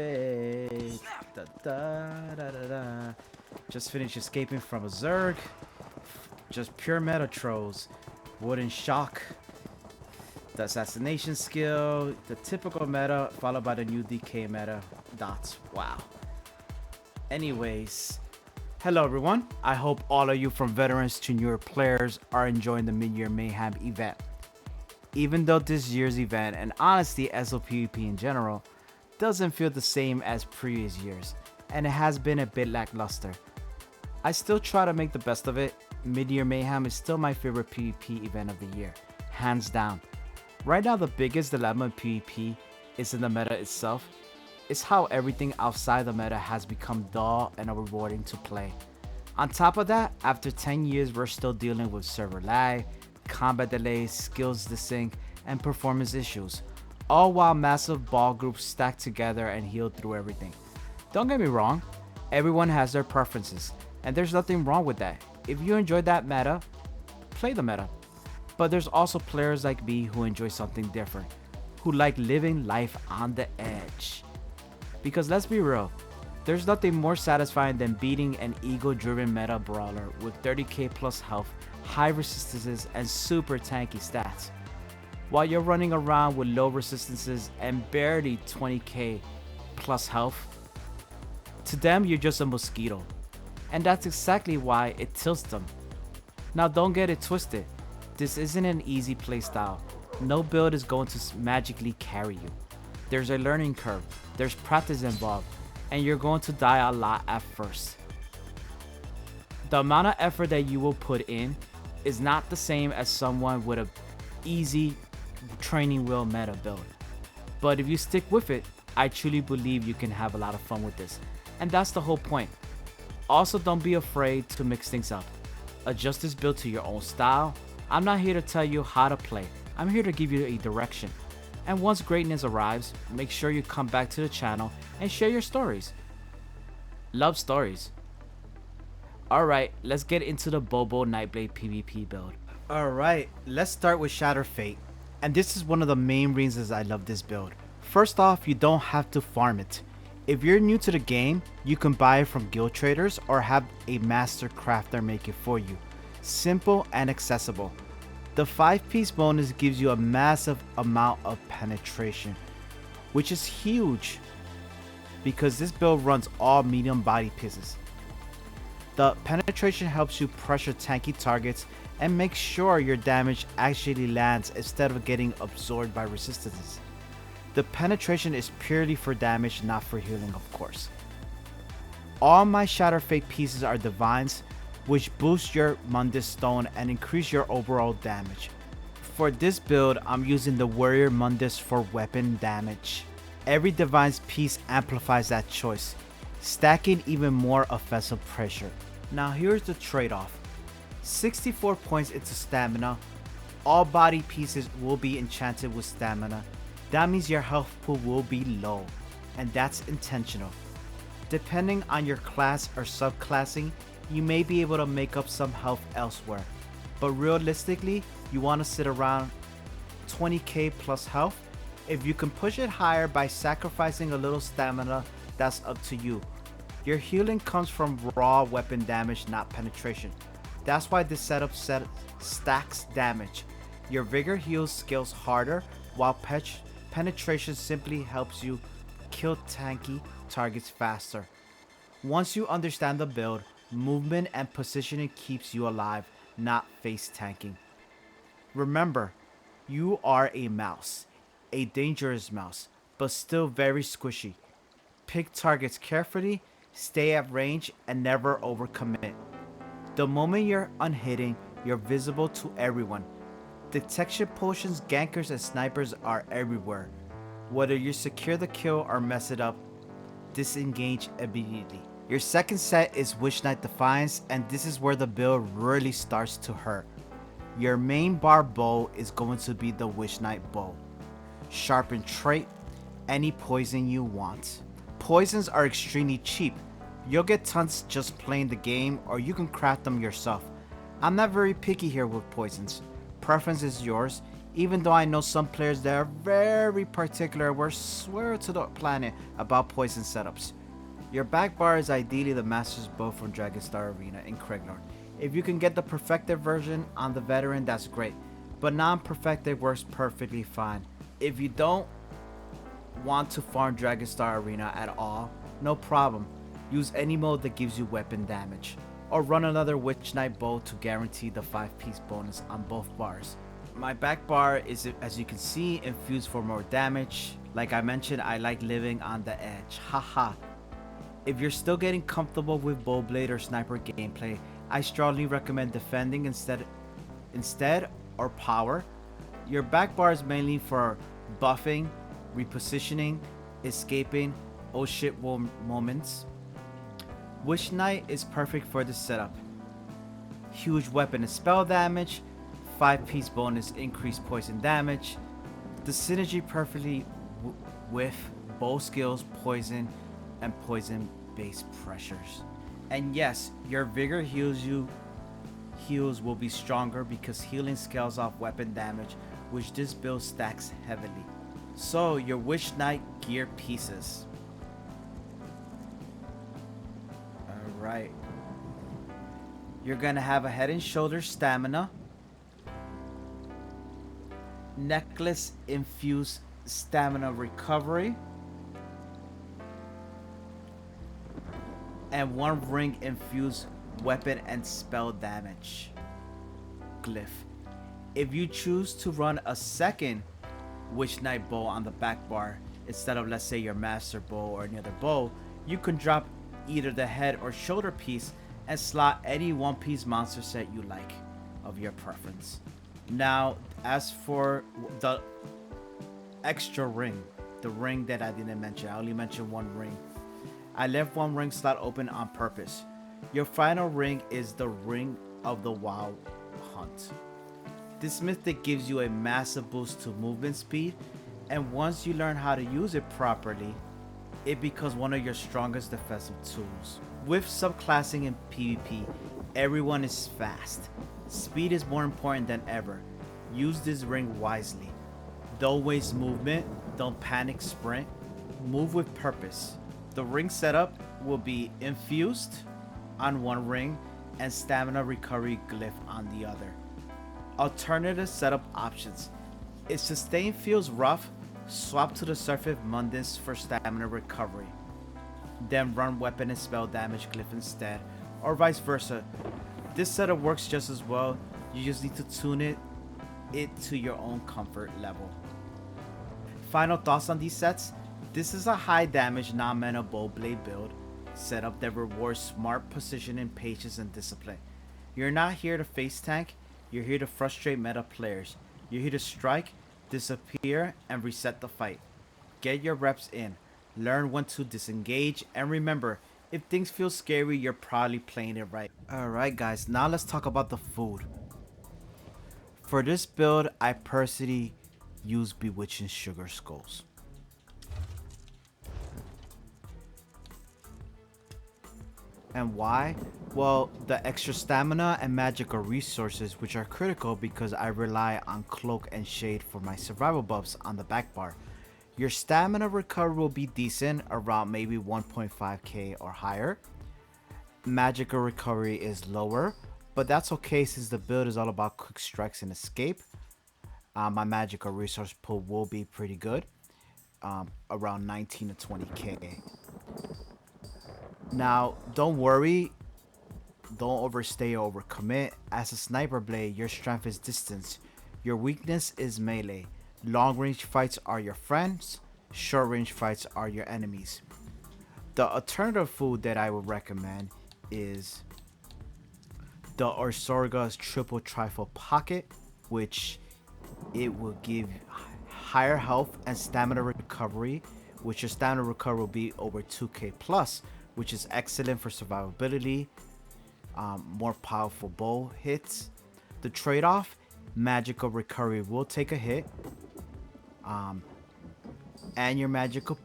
Da, da, da, da, da. Just finished escaping from a Zerg. Just pure meta trolls. Wooden shock. The assassination skill. The typical meta followed by the new DK meta. Dots. Wow. Anyways. Hello everyone. I hope all of you from veterans to newer players are enjoying the Midyear Mayhem event. Even though this year's event, and honestly ESO PvP in general, doesn't feel the same as previous years, and it has been a bit lackluster, I still try to make the best of it. Midyear Mayhem is still my favorite PvP event of the year, hands down. Right now the biggest dilemma in PvP is in the meta itself. It's how everything outside the meta has become dull and rewarding to play. On top of that, after 10 years we're still dealing with server lag, combat delays, skills desync, and performance issues, all while massive ball groups stack together and heal through everything. Don't get me wrong, everyone has their preferences, and there's nothing wrong with that. If you enjoy that meta, play the meta. But there's also players like me who enjoy something different, who like living life on the edge. Because let's be real, there's nothing more satisfying than beating an ego-driven meta brawler with 30k plus health, high resistances, and super tanky stats, while you're running around with low resistances and barely 20k plus health. To them, you're just a mosquito, and that's exactly why it tilts them. Now don't get it twisted, this isn't an easy playstyle. No build is going to magically carry you. There's a learning curve, there's practice involved, and you're going to die a lot at first. The amount of effort that you will put in is not the same as someone with a easy training wheel meta build. But if you stick with it, I truly believe you can have a lot of fun with this. And that's the whole point. Also, don't be afraid to mix things up. Adjust this build to your own style. I'm not here to tell you how to play. I'm here to give you a direction. And once greatness arrives, make sure you come back to the channel and share your stories. Love stories. Alright, let's get into the Bow Bow Nightblade PvP build. Alright, let's start with Shatter Fate. And this is one of the main reasons I love this build. First off, you don't have to farm it. If you're new to the game, you can buy it from guild traders or have a master crafter make it for you. Simple and accessible. The 5-piece bonus gives you a massive amount of penetration, which is huge because this build runs all medium body pieces. The penetration helps you pressure tanky targets and make sure your damage actually lands instead of getting absorbed by resistances. The penetration is purely for damage, not for healing, of course. All my Shatter Fate pieces are divines, which boost your Mundus Stone and increase your overall damage. For this build, I'm using the Warrior Mundus for weapon damage. Every divine's piece amplifies that choice, stacking even more offensive pressure. Now here's the trade-off. 64 points into stamina. All body pieces will be enchanted with stamina. That means your health pool will be low, and that's intentional. Depending on your class or subclassing, you may be able to make up some health elsewhere, but realistically, you want to sit around 20k plus health. If you can push it higher by sacrificing a little stamina, that's up to you. Your healing comes from raw weapon damage, not penetration. That's why this setup stacks damage. Your vigor heals skills harder, while penetration simply helps you kill tanky targets faster. Once you understand the build, movement and positioning keeps you alive, not face tanking. Remember, you are a mouse, a dangerous mouse, but still very squishy. Pick targets carefully, stay at range, and never overcommit. The moment you're unhitting, you're visible to everyone. Detection potions, gankers, and snipers are everywhere. Whether you secure the kill or mess it up, disengage immediately. Your second set is Witch Knight Defiance, and this is where the build really starts to hurt. Your main bar bow is going to be the Witch Knight bow. Sharpened trait, any poison you want. Poisons are extremely cheap. You'll get tons just playing the game, or you can craft them yourself. I'm not very picky here with poisons. Preference is yours. Even though I know some players that are very particular, will swear to the planet about poison setups. Your back bar is ideally the Master's Bow from Dragonstar Arena in Craiglord. If you can get the perfected version on the veteran, that's great, but non-perfected works perfectly fine. If you don't want to farm Dragonstar Arena at all, no problem. Use any mode that gives you weapon damage, or run another Witch Knight bow to guarantee the 5-piece bonus on both bars. My back bar is, as you can see, infused for more damage. Like I mentioned, I like living on the edge. Haha. If you're still getting comfortable with Bowblade or Sniper gameplay, I strongly recommend defending instead or power. Your back bar is mainly for buffing, repositioning, escaping, oh shit moments. Witch Knight is perfect for this setup. Huge weapon and spell damage, 5-piece bonus increased poison damage. The synergy perfectly with bow skills, poison, and poison based pressures. And yes, your vigor heals will be stronger because healing scales off weapon damage, which this build stacks heavily. So your Witch Knight gear pieces. Alright. You're gonna have a head and shoulders stamina, necklace infused stamina recovery, and 1 ring infused weapon and spell damage glyph. If you choose to run a second Witch Knight bow on the back bar instead of, let's say, your master bow or any other bow, you can drop either the head or shoulder piece and slot any 1-piece monster set you like of your preference. Now, as for the extra ring, the ring that I didn't mention, I only mentioned 1 ring. I left 1 ring slot open on purpose. Your final ring is the Ring of the Wild Hunt. This mythic gives you a massive boost to movement speed, and once you learn how to use it properly, it becomes one of your strongest defensive tools. With subclassing in PvP, everyone is fast. Speed is more important than ever. Use this ring wisely. Don't waste movement, don't panic sprint, move with purpose. The ring setup will be infused on 1 ring and stamina recovery glyph on the other. Alternative setup options. If sustain feels rough, swap to the Surface Mundus for stamina recovery. Then run weapon and spell damage glyph instead, or vice versa. This setup works just as well, you just need to tune it to your own comfort level. Final thoughts on these sets. This is a high damage non-mana Bowblade build setup that rewards smart positioning, patience, and discipline. You're not here to face tank, you're here to frustrate meta players. You're here to strike, disappear, and reset the fight. Get your reps in, learn when to disengage, and remember, if things feel scary, you're probably playing it right. Alright guys, now let's talk about the food. For this build, I personally use Bewitching Sugar Skulls. And why? Well, the extra stamina and magical resources, which are critical because I rely on cloak and shade for my survival buffs on the back bar. Your stamina recovery will be decent, around maybe 1.5k or higher. Magical recovery is lower, but that's okay since the build is all about quick strikes and escape. My magical resource pool will be pretty good, around 19 to 20k. Now, don't worry, don't overstay or overcommit. As a sniper blade, your strength is distance. Your weakness is melee. Long range fights are your friends, short range fights are your enemies. The alternative food that I would recommend is the Orsorga's Triple Trifle Pocket, which it will give higher health and stamina recovery, which your stamina recovery will be over 2k plus, which is excellent for survivability, more powerful bow hits. The trade-off, magical recovery will take a hit, and your magical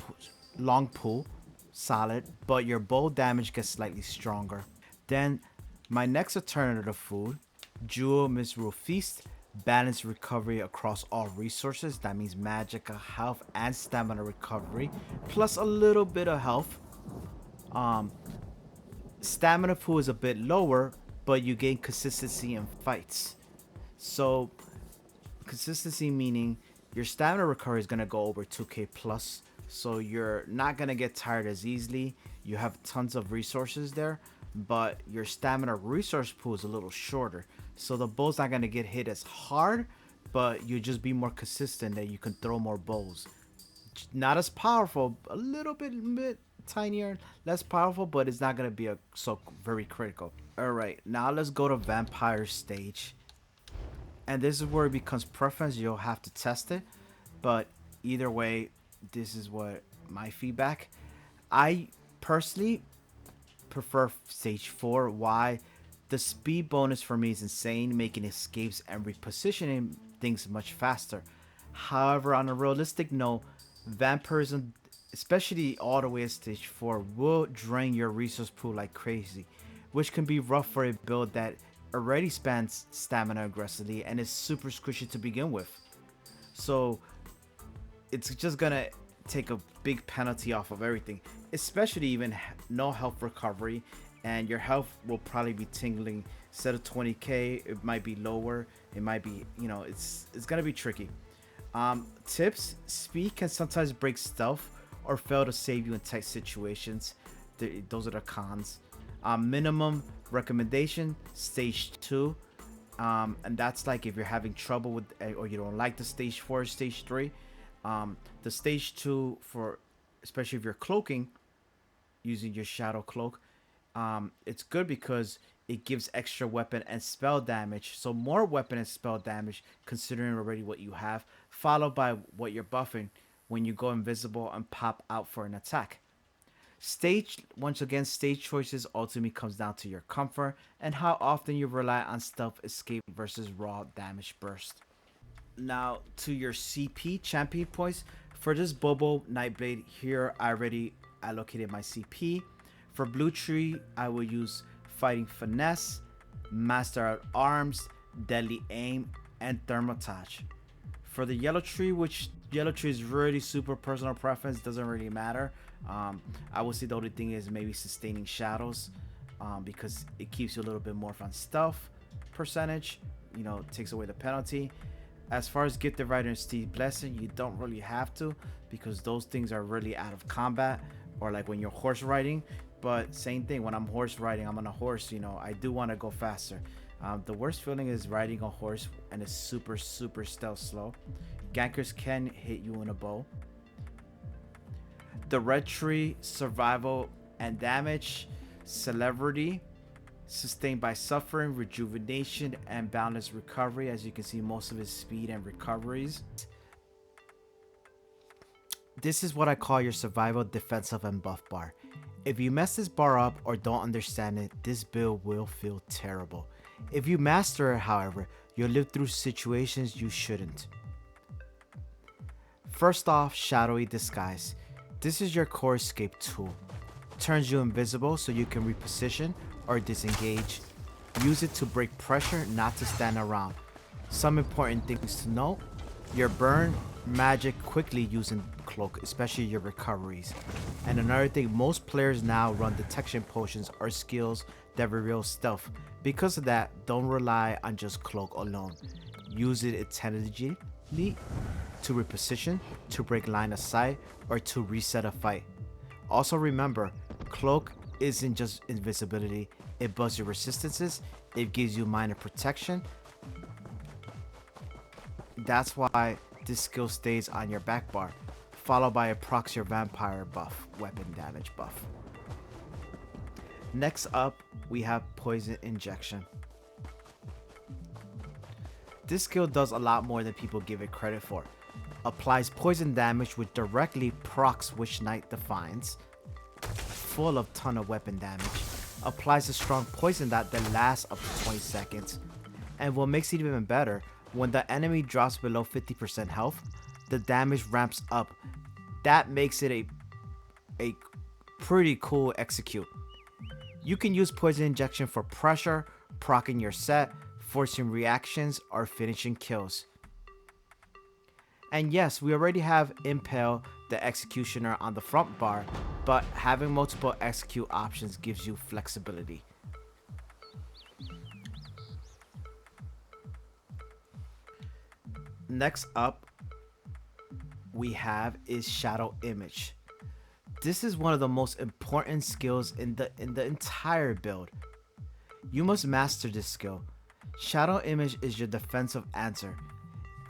long pull, solid, but your bow damage gets slightly stronger. Then my next alternative food, Jewel Misrule Feast, Balanced recovery across all resources. That means magic, health, and stamina recovery, plus a little bit of health. Um, Stamina pool is a bit lower, but you gain consistency in fights. So consistency meaning your stamina recovery is gonna go over 2k plus, so you're not gonna get tired as easily. You have tons of resources there, but your stamina resource pool is a little shorter, so the bow's not gonna get hit as hard, but you just be more consistent that you can throw more bows. Not as powerful, a little bit tinier, less powerful, but it's not gonna be a so very critical. All right, now let's go to vampire stage, and this is where it becomes preference. You'll have to test it, but either way, this is what my feedback. I personally prefer stage 4. Why? The speed bonus for me is insane, making escapes and repositioning things much faster. However, on a realistic note, vampirism, especially all the way at stage 4, will drain your resource pool like crazy, which can be rough for a build that already spans stamina aggressively and is super squishy to begin with. So it's just gonna take a big penalty off of everything, especially even no health recovery, and your health will probably be tingling. Instead of 20k, it might be lower. It might be, it's gonna be tricky. Tips: speed can sometimes break stealth or fail to save you in tight situations. Those are the cons. Minimum recommendation: stage 2. And that's like if you're having trouble with, or you don't like the stage 4 or stage 3. The stage 2, for especially if you're cloaking using your shadow cloak, it's good because it gives extra weapon and spell damage, so more weapon and spell damage considering already what you have, followed by what you're buffing when you go invisible and pop out for an attack. Once again, stage choices ultimately comes down to your comfort and how often you rely on stealth escape versus raw damage burst. Now to your CP champion points. For this Bow Bow Nightblade here, I already allocated my CP. For blue tree, I will use fighting finesse, master at arms, deadly aim, and thermotage. For the yellow tree, which yellow tree is really super personal preference, doesn't really matter. I would say the only thing is maybe sustaining shadows, because it keeps you a little bit more on stealth percentage, takes away the penalty. As far as gifted rider and steed blessing, you don't really have to, because those things are really out of combat, or like when you're horse riding. But same thing, when I'm horse riding, I'm on a horse, I do want to go faster. The worst feeling is riding a horse and it's super stealth slow. Gankers can hit you in a bow. The red tree, survival and damage, celebrity, sustained by suffering, rejuvenation, and boundless recovery. As you can see, most of his speed and recoveries. This is what I call your survival, defensive, and buff bar. If you mess this bar up or don't understand it, this build will feel terrible. If you master it, however, you'll live through situations you shouldn't. First off, shadowy disguise. This is your core escape tool. Turns you invisible so you can reposition or disengage. Use it to break pressure, not to stand around. Some important things to note: your burn magic quickly using cloak, especially your recoveries. And another thing, most players now run detection potions or skills that reveal stealth. Because of that, don't rely on just cloak alone. Use it intelligently to reposition, to break line of sight, or to reset a fight. Also remember, cloak isn't just invisibility, it buffs your resistances, it gives you minor protection. That's why this skill stays on your back bar, followed by a procs your vampire buff, weapon damage buff. Next up, we have poison injection. This skill does a lot more than people give it credit for. Applies poison damage which directly procs Witch Knight Defiance, full of ton of weapon damage. Applies a strong poison that lasts up to 20 seconds. And what makes it even better, when the enemy drops below 50% health, the damage ramps up. That makes it a pretty cool execute. You can use poison injection for pressure, proccing your set, forcing reactions or finishing kills. And yes, we already have Impale the Executioner on the front bar, but having multiple execute options gives you flexibility. Next up we have is Shadow Image. This is one of the most important skills in the entire build. You must master this skill. Shadow Image is your defensive answer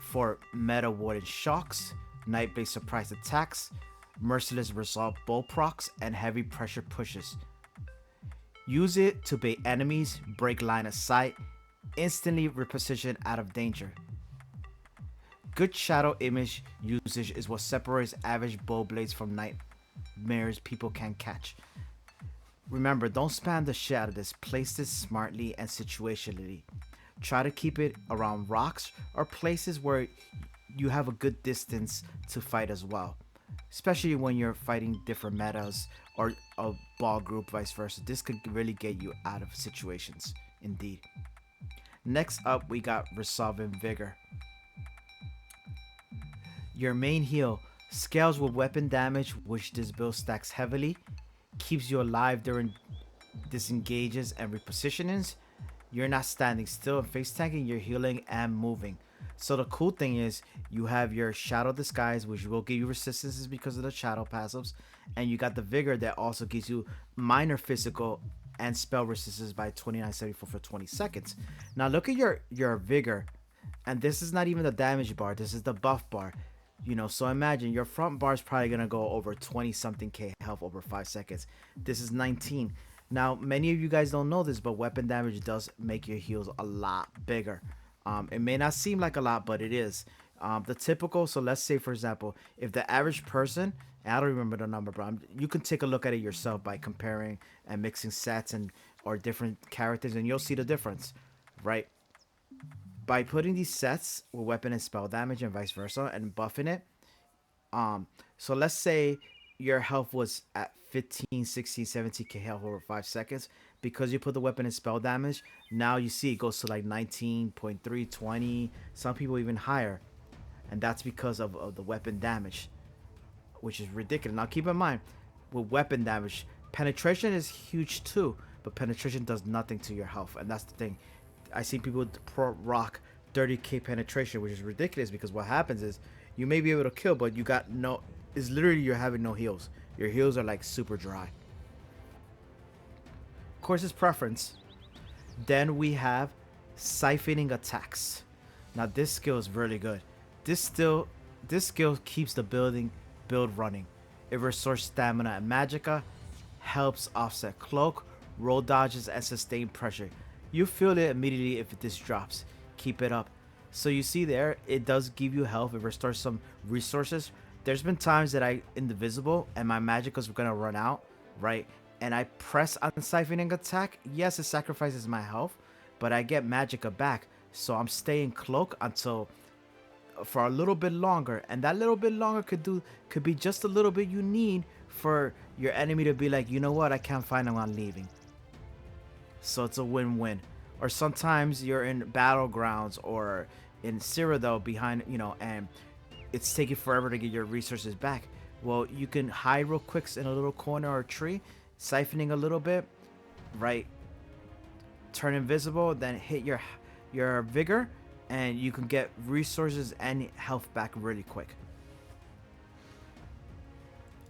for meta warded shocks, Nightblade surprise attacks, merciless resolve bow procs, and heavy pressure pushes. Use it to bait enemies, break line of sight, instantly reposition out of danger. Good shadow image usage is what separates average bow blades from nightmares people can catch. Remember, don't spam the shit out of this. Place this smartly and situationally. Try to keep it around rocks or places where you have a good distance to fight as well. Especially when you're fighting different metas or a ball group, vice versa. This could really get you out of situations, indeed. Next up, we got Resolving Vigor. Your main heal scales with weapon damage, which this build stacks heavily, keeps you alive during disengages and repositionings. You're not standing still and face tanking, you're healing and moving. So the cool thing is you have your Shadow Disguise, which will give you resistances because of the shadow passives, and you got the Vigor that also gives you minor physical and spell resistance by 2974 for 20 seconds. Now look at your Vigor, and this is not even the damage bar, this is the buff bar. So imagine your front bar is probably gonna go over 20 something K health over 5 seconds. This is 19. Now many of you guys don't know this, but weapon damage does make your heals a lot bigger. It may not seem like a lot, but it is. The typical, so let's say for example, if the average person, and I don't remember the number, but you can take a look at it yourself by comparing and mixing sets and or different characters, and you'll see the difference, right? By putting these sets with weapon and spell damage and vice versa and buffing it, so let's say your health was at 15, 16, 17k health over 5 seconds. Because you put the weapon and spell damage, now you see it goes to like 19.3, 20, some people even higher. And that's because of the weapon damage, which is ridiculous. Now keep in mind, with weapon damage, penetration is huge too, but penetration does nothing to your health, and that's the thing. I see people rock 30k penetration, which is ridiculous, because what happens is you may be able to kill, but you got no, it's literally you're having no heals. Your heals are like super dry. Of course, it's preference. Then we have siphoning attacks. Now this skill is really good. This skill keeps the build running. It restores stamina and magicka, helps offset cloak, roll dodges, and sustain pressure. You feel it immediately if this drops. Keep it up. So you see there, it does give you health. It restores some resources. There's been times that I indivisible and my magickas were gonna run out, right? And I press on siphoning attack. Yes, it sacrifices my health, but I get magicka back. So I'm staying cloak until for a little bit longer, and that little bit longer could be just a little bit you need for your enemy to be like, you know what, I can't find him, I'm leaving. So it's a win-win. Or sometimes you're in battlegrounds or in Cyrodiil behind, and it's taking forever to get your resources back. Well, you can hide real quick in a little corner or tree, siphoning a little bit, right? Turn invisible, then hit your vigor, and you can get resources and health back really quick.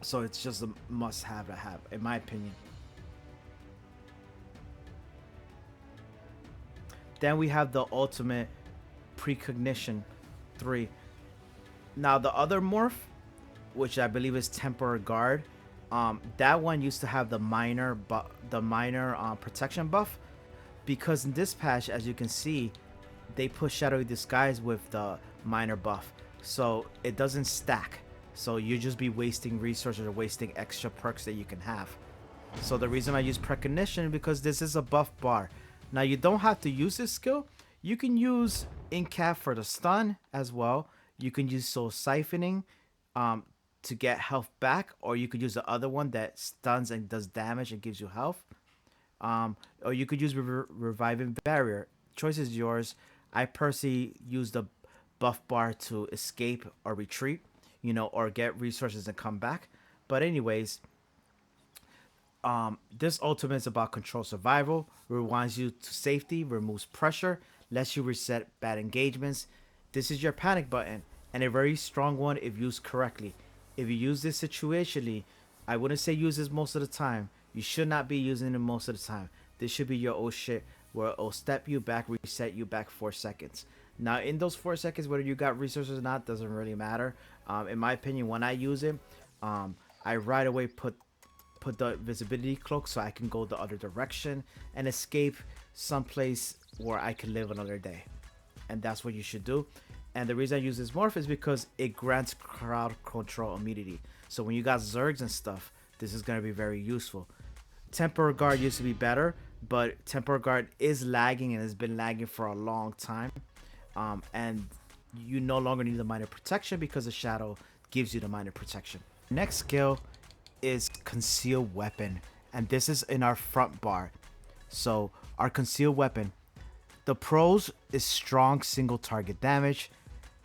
So it's just a must-have to have, in my opinion. Then we have the ultimate precognition 3. Now the other morph, which I believe is temporary guard, that one used to have the minor protection buff, because in this patch, as you can see, they put shadowy disguise with the minor buff, so it doesn't stack. So you just be wasting resources or wasting extra perks that you can have. So the reason I use precognition, because this is a buff bar. Now you don't have to use this skill. You can use Incap for the stun as well. You can use soul siphoning to get health back, or you could use the other one that stuns and does damage and gives you health. Or you could use reviving barrier choice is yours. I personally use the buff bar to escape or retreat, or get resources and come back. But anyways, this ultimate is about control survival, rewinds you to safety, removes pressure, lets you reset bad engagements. This is your panic button, and a very strong one if used correctly. If you use this situationally, I wouldn't say use this most of the time. You should not be using it most of the time. This should be your old shit where it'll step you back, reset you back 4 seconds. Now, in those 4 seconds, whether you got resources or not doesn't really matter. In my opinion, when I use it, I right away put the visibility cloak so I can go the other direction and escape someplace where I can live another day. And that's what you should do. And the reason I use this morph is because it grants crowd control immunity. So when you got Zergs and stuff, this is going to be very useful. Temporary Guard used to be better, but Temporary Guard is lagging and has been lagging for a long time. And you no longer need the minor protection because the shadow gives you the minor protection. Next skill is concealed weapon, and this is in our front bar. So our concealed weapon, the pros is strong single target damage,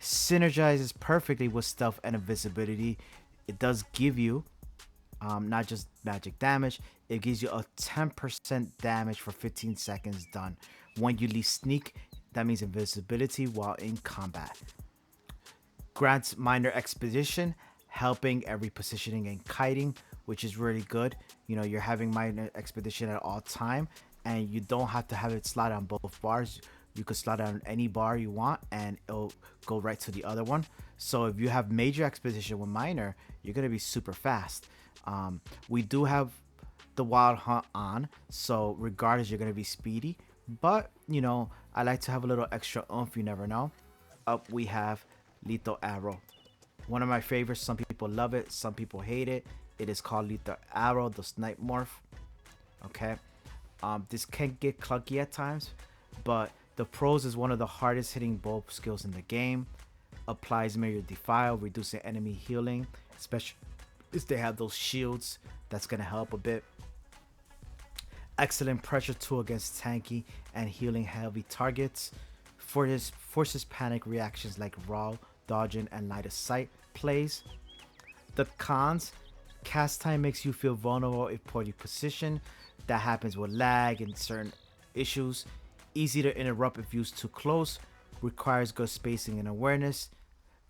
synergizes perfectly with stealth and invisibility. It does give you not just magic damage, it gives you a 10% damage for 15 seconds done. When you leave sneak, that means invisibility while in combat. Grants minor expedition, helping every positioning and kiting, which is really good. You're having minor expedition at all time, and you don't have to have it slide on both bars. You could slide on any bar you want and it'll go right to the other one. So if you have major expedition with minor, you're gonna be super fast. We do have the wild hunt on, so regardless you're gonna be speedy, but I like to have a little extra oomph, you never know. Up we have lethal arrow, one of my favorites. Some people love it, some people hate it. It is called lethal arrow, the snipe morph. Okay, this can get clunky at times, but the pros is one of the hardest hitting bow skills in the game. Applies Mirror Defile, reducing enemy healing, especially if they have those shields. That's gonna help a bit. Excellent pressure tool against tanky and healing heavy targets. Forces panic reactions like raw, dodging, and line of sight plays. The cons: cast time makes you feel vulnerable if poorly positioned. That happens with lag and certain issues. Easy to interrupt if used too close. Requires good spacing and awareness.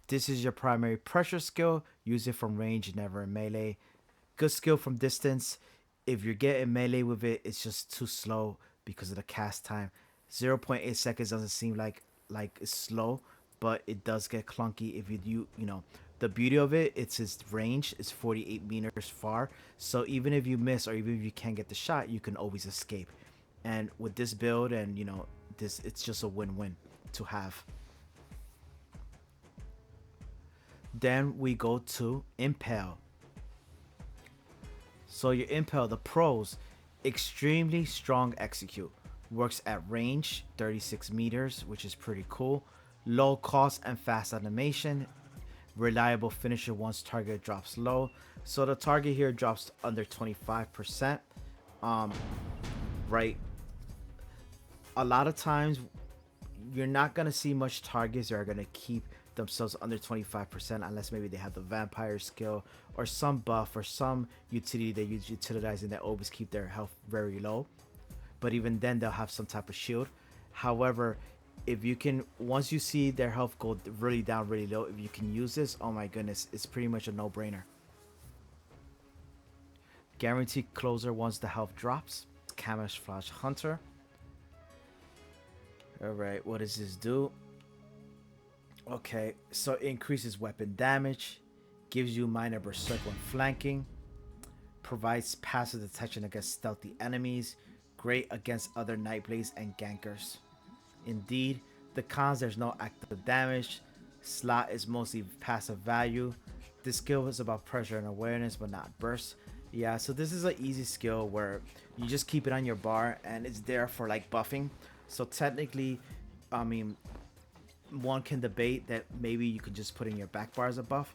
This is your primary pressure skill. Use it from range, never in melee. Good skill from distance. If you're getting melee with it, it's just too slow because of the cast time. 0.8 seconds doesn't seem like it's slow, but it does get clunky if you the beauty of it, it's its range is 48 meters far. So even if you miss or even if you can't get the shot, you can always escape. And with this build and this, it's just a win-win to have. Then we go to Impale. So your Impale, the pros: extremely strong execute, works at range 36 meters, which is pretty cool. Low cost and fast animation, reliable finisher once target drops low. So the target here drops under 25%. Right, a lot of times you're not gonna see much targets that are gonna keep themselves under 25% unless maybe they have the vampire skill or some buff or some utility they use utilizing that always keep their health very low. But even then they'll have some type of shield. However, if you can, once you see their health go really down really low, if you can use this, oh my goodness, it's pretty much a no-brainer. Guaranteed closer once the health drops. Camouflage hunter. Alright, what does this do? Okay, so it increases weapon damage, gives you minor berserk when flanking, provides passive detection against stealthy enemies, great against other Nightblades and gankers. Indeed, the cons: there's no active damage, slot is mostly passive value. This skill is about pressure and awareness but not burst. Yeah, so this is an easy skill where you just keep it on your bar and it's there for like buffing. So technically, I mean, one can debate that maybe you could just put in your back bar as a buff.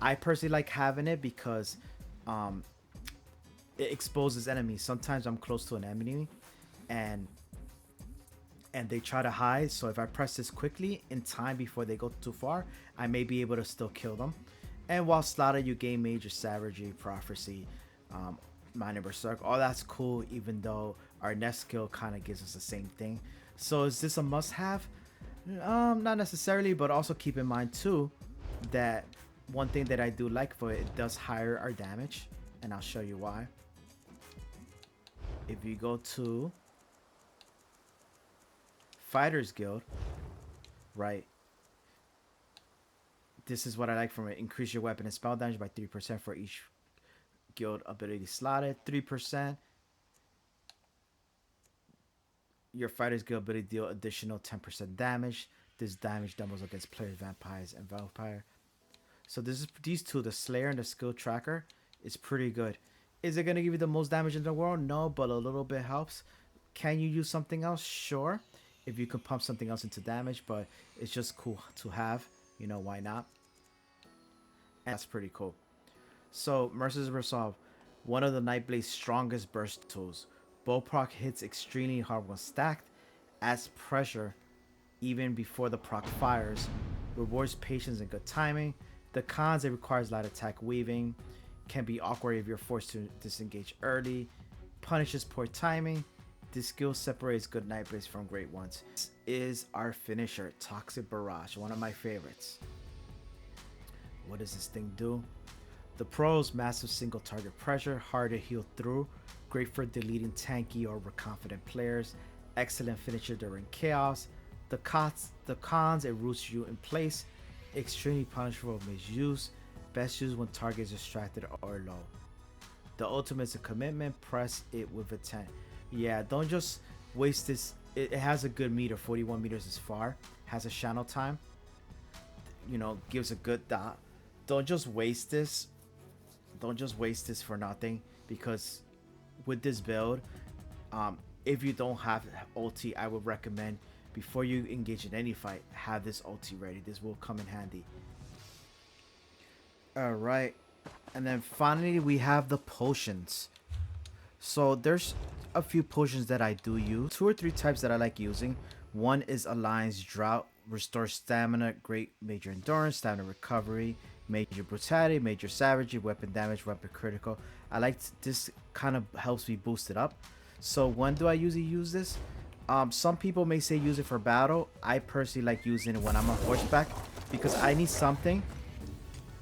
I personally like having it because it exposes enemies. Sometimes I'm close to an enemy and and they try to hide. So if I press this quickly in time before they go too far, I may be able to still kill them. And while slaughter, you gain major savagery, prophecy, minor berserk. All that's cool, even though our next skill kind of gives us the same thing. So is this a must-have? Not necessarily, but also keep in mind too that one thing that I do like for it, it does higher our damage, and I'll show you why. If you go to Fighters Guild, right? This is what I like from it. Increase your weapon and spell damage by 3% for each guild ability slotted. 3%. Your Fighters Guild ability deal additional 10% damage. This damage doubles against players, vampires, and vampire. So this is these two, the Slayer and the Skill Tracker, is pretty good. Is it going to give you the most damage in the world? No, but a little bit helps. Can you use something else? Sure. If you can pump something else into damage, but it's just cool to have. You know, why not? And that's pretty cool. So, Merciless Resolve, one of the Nightblade's strongest burst tools. Bow proc hits extremely hard when stacked, adds pressure even before the proc fires, rewards patience and good timing. The cons, it requires light attack weaving, can be awkward if you're forced to disengage early, punishes poor timing. This skill separates good Nightblades from great ones. This is our finisher, Toxic Barrage, one of my favorites. What does this thing do? The pros, massive single target pressure, hard to heal through, great for deleting tanky or overconfident players, excellent finisher during chaos. The cons, it roots you in place, extremely punishable if misused, best used when target is distracted or low. The ultimate is a commitment, press it with intent. Yeah, don't just waste this. It has a good meter, 41 meters is far, has a channel time, you know, gives a good dot. Don't just waste this. Don't just waste this for nothing, because with this build, if you don't have ulti, I would recommend before you engage in any fight, have this ulti ready. This will come in handy. Alright, and then finally we have the potions. So there's a few potions that I do use. 2 or 3 types that I like using. One is Alliance Drought, restores stamina, great major endurance, stamina recovery, major brutality, major savagery, weapon damage, weapon critical. I like this, kind of helps me boost it up. So when do I usually use this? Some people may say use it for battle. I personally like using it when I'm on horseback because I need something.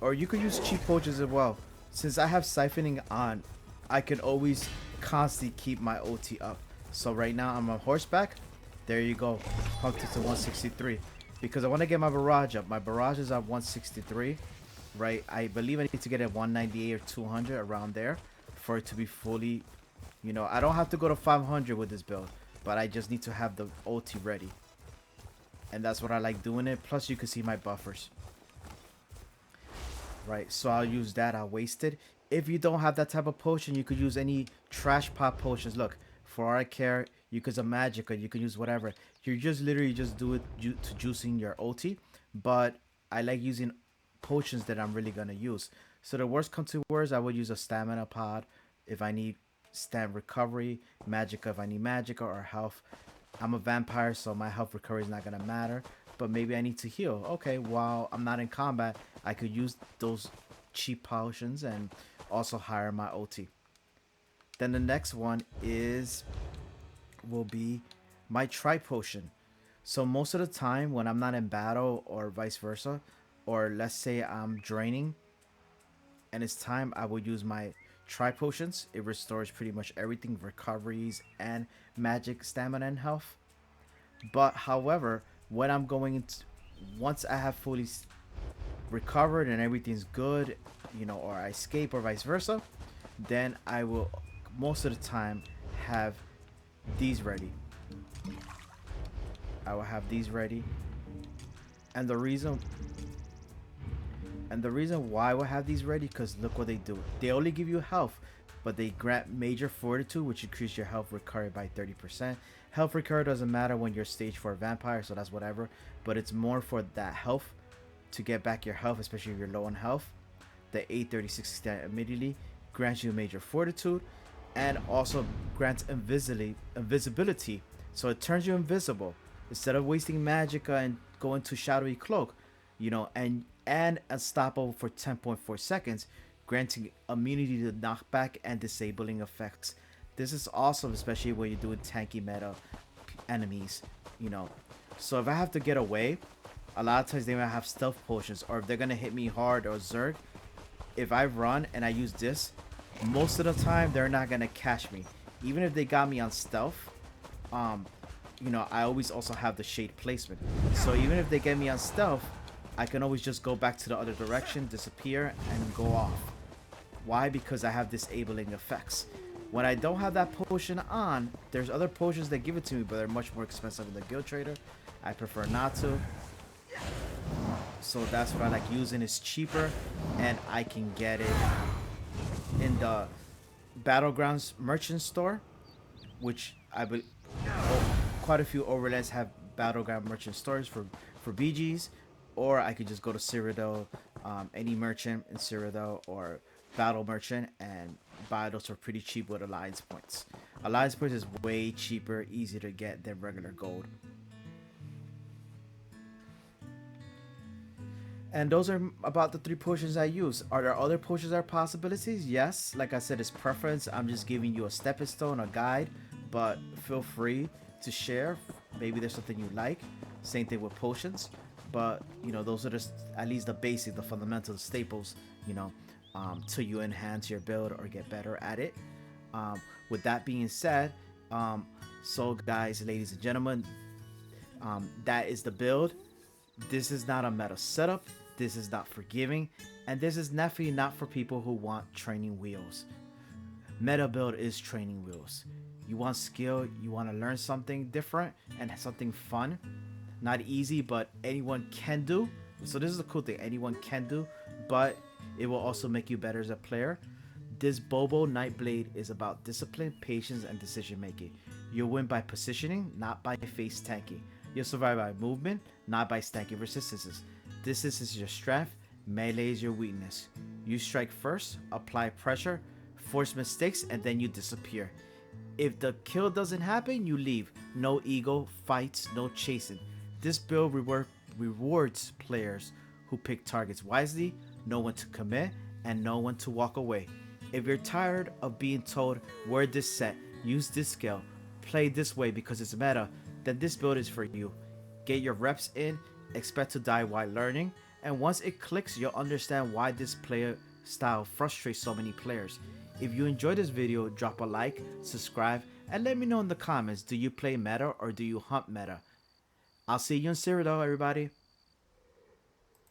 Or you could use cheap potions as well. Since I have siphoning on, I can always constantly keep my OT up. So right now I'm on horseback. There you go. Pumped it to 163. Because I want to get my barrage up. My barrage is at 163. Right? I believe I need to get it 198 or 200 around there for it to be fully, you know, I don't have to go to 500 with this build, but I just need to have the OT ready. And that's what I like doing it. Plus you can see my buffers. Right, so I'll use that. I'll waste it. If you don't have that type of potion, you could use any trash pop potions. Look, for our care, you could use a magic, or you can use whatever. You just literally just do it to juicing your OT. But I like using potions that I'm really gonna use. So the worst come to worst, I would use a stamina pod if I need stamina recovery, magicka if I need magicka, or health. I'm a vampire, so my health recovery is not gonna matter. But maybe I need to heal. Okay, while I'm not in combat, I could use those cheap potions and also hire my OT. Then the next one will be my tri potion. So most of the time when I'm not in battle or vice versa, or let's say I'm draining and it's time, I will use my tri potions. It restores pretty much everything, recoveries and magic, stamina, and health. But however, when I'm going into, once I have fully recovered and everything's good, you know, or I escape or vice versa, then I will most of the time have these ready. I will have these ready. And the reason why I will have these ready, because look what they do. They only give you health, but they grant major fortitude, which increases your health recovery by 30%. Health recovery doesn't matter when you're stage 4 vampire, so that's whatever. But it's more for that health, to get back your health, especially if you're low on health. The 836 extent immediately grants you major fortitude, and also grants invisibility. So it turns you invisible. Instead of wasting magicka and going to shadowy cloak, and unstoppable for 10.4 seconds, granting immunity to knockback and disabling effects. This is awesome, especially when you're doing tanky meta enemies, you know. So if I have to get away, a lot of times they might have stealth potions, or if they're gonna hit me hard or zerg, if I run and I use this, most of the time they're not gonna catch me. Even if they got me on stealth, I always also have the shade placement. So even if they get me on stealth, I can always just go back to the other direction, disappear, and go off. Why? Because I have disabling effects. When I don't have that potion on, there's other potions that give it to me, but they're much more expensive in the guild trader. I prefer not to. So that's what I like using. It's cheaper, and I can get it in the Battlegrounds merchant store, which I believe quite a few overlands have Battleground merchant stores for BGs, or I could just go to Cyrodiil, any merchant in Cyrodiil or Battle Merchant, and buy those for pretty cheap with Alliance points. Alliance points is way cheaper, easier to get than regular gold. And those are about the 3 potions I use. Are there other potions that are possibilities? Yes. Like I said, it's preference. I'm just giving you a stepping stone, a guide, but feel free to share. Maybe there's something you like. Same thing with potions. But, those are just at least the basic, the fundamental staples, till you enhance your build or get better at it. With that being said, so guys, ladies and gentlemen, that is the build. This is not a meta setup. This is not forgiving, and this is definitely not for people who want training wheels. Meta build is training wheels. You want skill, you want to learn something different and something fun. Not easy, but anyone can do. So this is the cool thing, anyone can do, but it will also make you better as a player. This Bow Bow Nightblade is about discipline, patience, and decision making. You'll win by positioning, not by face tanking. You'll survive by movement, not by stacking resistances. Distance is your strength, melee is your weakness. You strike first, apply pressure, force mistakes, and then you disappear. If the kill doesn't happen, you leave. No ego, fights, no chasing. This build rewards players who pick targets wisely, know when to commit, and know when to walk away. If you're tired of being told, wear this set, use this skill, play this way because it's meta, then this build is for you. Get your reps in, expect to die while learning, and once it clicks, you'll understand why this player style frustrates so many players. If you enjoyed this video, drop a like, subscribe, and let me know in the comments, do you play meta or do you hunt meta? I'll see you in Cyrodiil, everybody.